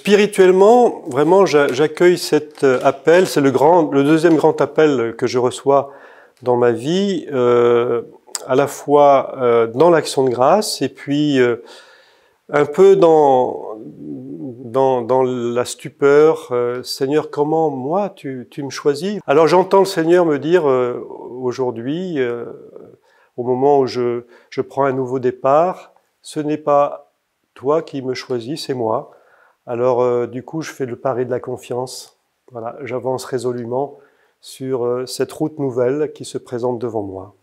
Spirituellement, vraiment, j'accueille cet appel. C'est le deuxième grand appel que je reçois dans ma vie, à la fois dans l'action de grâce et puis un peu dans la stupeur. Seigneur, comment moi tu me choisis? Alors j'entends le Seigneur me dire aujourd'hui, au moment où je prends un nouveau départ, ce n'est pas toi qui me choisis, c'est moi. Alors du coup, je fais le pari de la confiance. Voilà, j'avance résolument sur cette route nouvelle qui se présente devant moi.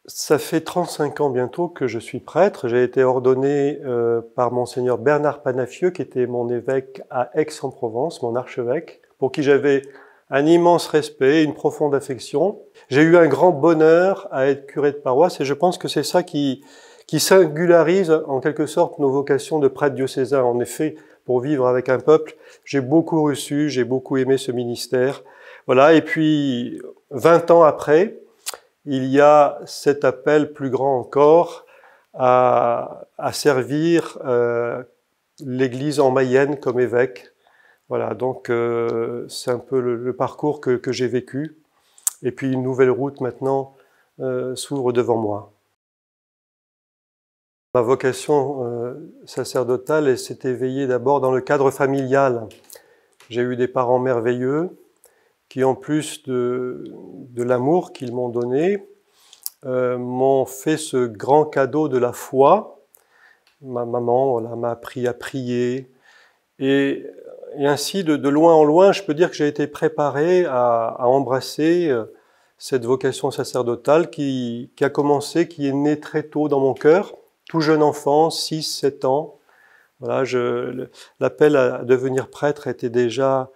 Ça fait 35 ans bientôt que je suis prêtre. J'ai été ordonné par Monseigneur Bernard Panafieux, qui était mon évêque à Aix-en-Provence, mon archevêque, pour qui j'avais un immense respect, une profonde affection. J'ai eu un grand bonheur à être curé de paroisse et je pense que c'est ça qui singularise en quelque sorte nos vocations de prêtre diocésain. En effet, pour vivre avec un peuple, j'ai beaucoup reçu, j'ai beaucoup aimé ce ministère. Voilà, et puis 20 ans après, il y a cet appel plus grand encore à servir l'Église en Mayenne comme évêque. Voilà, donc c'est un peu le parcours que j'ai vécu. Et puis une nouvelle route maintenant s'ouvre devant moi. Ma vocation sacerdotale, elle s'est éveillée d'abord dans le cadre familial. J'ai eu des parents merveilleux qui, en plus de l'amour qu'ils m'ont donné, m'ont fait ce grand cadeau de la foi. Ma maman m'a appris à prier. Et ainsi, de loin en loin, je peux dire que j'ai été préparé à embrasser cette vocation sacerdotale qui a commencé, qui est née très tôt dans mon cœur. Tout jeune enfant, 6-7 ans, voilà, l'appel à devenir prêtre était déjà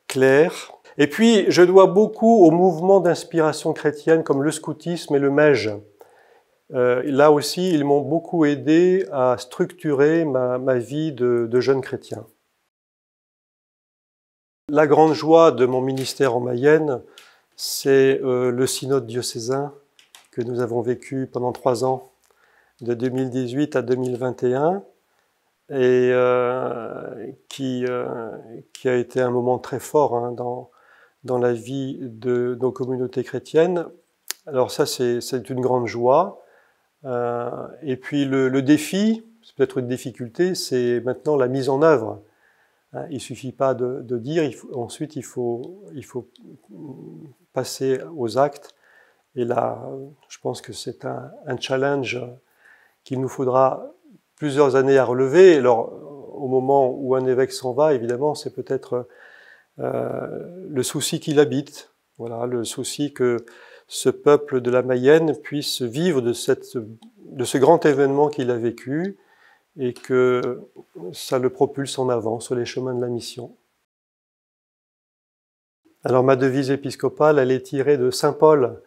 clair. Et puis, je dois beaucoup aux mouvements d'inspiration chrétienne comme le scoutisme et le MEJ. Là aussi, ils m'ont beaucoup aidé à structurer ma vie de jeune chrétien. La grande joie de mon ministère en Mayenne, c'est le synode diocésain que nous avons vécu pendant 3 ans, de 2018 à 2021, et qui a été un moment très fort hein, dans la vie de nos communautés chrétiennes. Alors ça, c'est une grande joie. Et puis le défi, c'est peut-être une difficulté, c'est maintenant la mise en œuvre. Il ne suffit pas de dire, ensuite il faut passer aux actes. Et là, je pense que c'est un challenge qu'il nous faudra plusieurs années à relever. Alors, au moment où un évêque s'en va, évidemment, c'est peut-être le souci qui l'habite. Voilà, le souci que ce peuple de la Mayenne puisse vivre de ce grand événement qu'il a vécu et que ça le propulse en avant sur les chemins de la mission. Alors, ma devise épiscopale, elle est tirée de saint Paul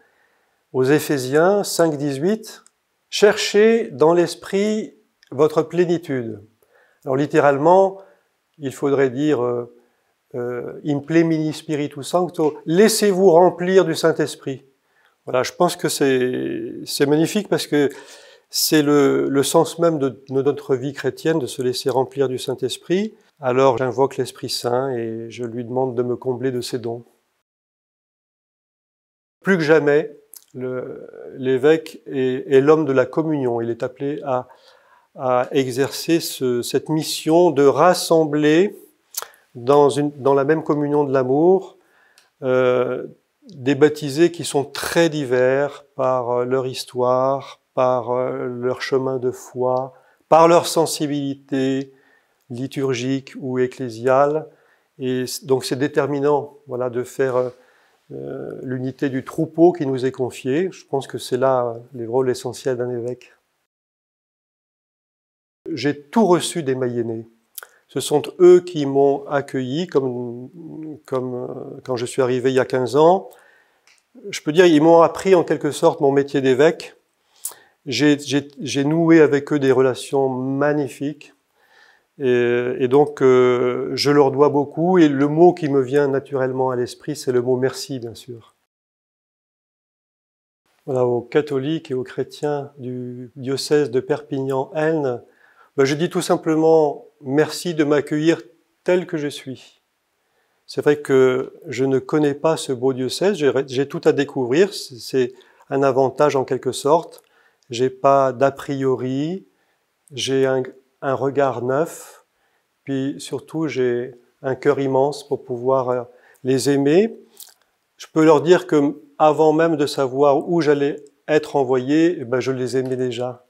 aux Éphésiens 5,18. « Cherchez dans l'esprit votre plénitude ». Alors littéralement, il faudrait dire in plemini spiritus sancto, laissez-vous remplir du Saint-Esprit. Voilà, je pense que c'est magnifique parce que c'est le sens même de notre vie chrétienne, de se laisser remplir du Saint-Esprit. Alors j'invoque l'Esprit Saint et je lui demande de me combler de ses dons. Plus que jamais, l'évêque est l'homme de la communion. Il est appelé à exercer cette mission de rassembler dans la même communion de l'amour des baptisés qui sont très divers par leur histoire, par leur chemin de foi, par leur sensibilité liturgique ou ecclésiale. Et donc c'est déterminant voilà, de faire l'unité du troupeau qui nous est confié. Je pense que c'est là le rôle essentiel d'un évêque. J'ai tout reçu des Mayennais. Ce sont eux qui m'ont accueilli comme quand je suis arrivé il y a 15 ans. Je peux dire, ils m'ont appris en quelque sorte mon métier d'évêque. J'ai noué avec eux des relations magnifiques. Et donc, je leur dois beaucoup. Et le mot qui me vient naturellement à l'esprit, c'est le mot merci, bien sûr. Voilà, aux catholiques et aux chrétiens du diocèse de Perpignan-Aisne, Je dis tout simplement merci de m'accueillir tel que je suis. C'est vrai que je ne connais pas ce beau diocèse, j'ai tout à découvrir, c'est un avantage en quelque sorte. J'ai pas d'a priori, j'ai un regard neuf, puis surtout j'ai un cœur immense pour pouvoir les aimer. Je peux leur dire que avant même de savoir où j'allais être envoyé, je les aimais déjà.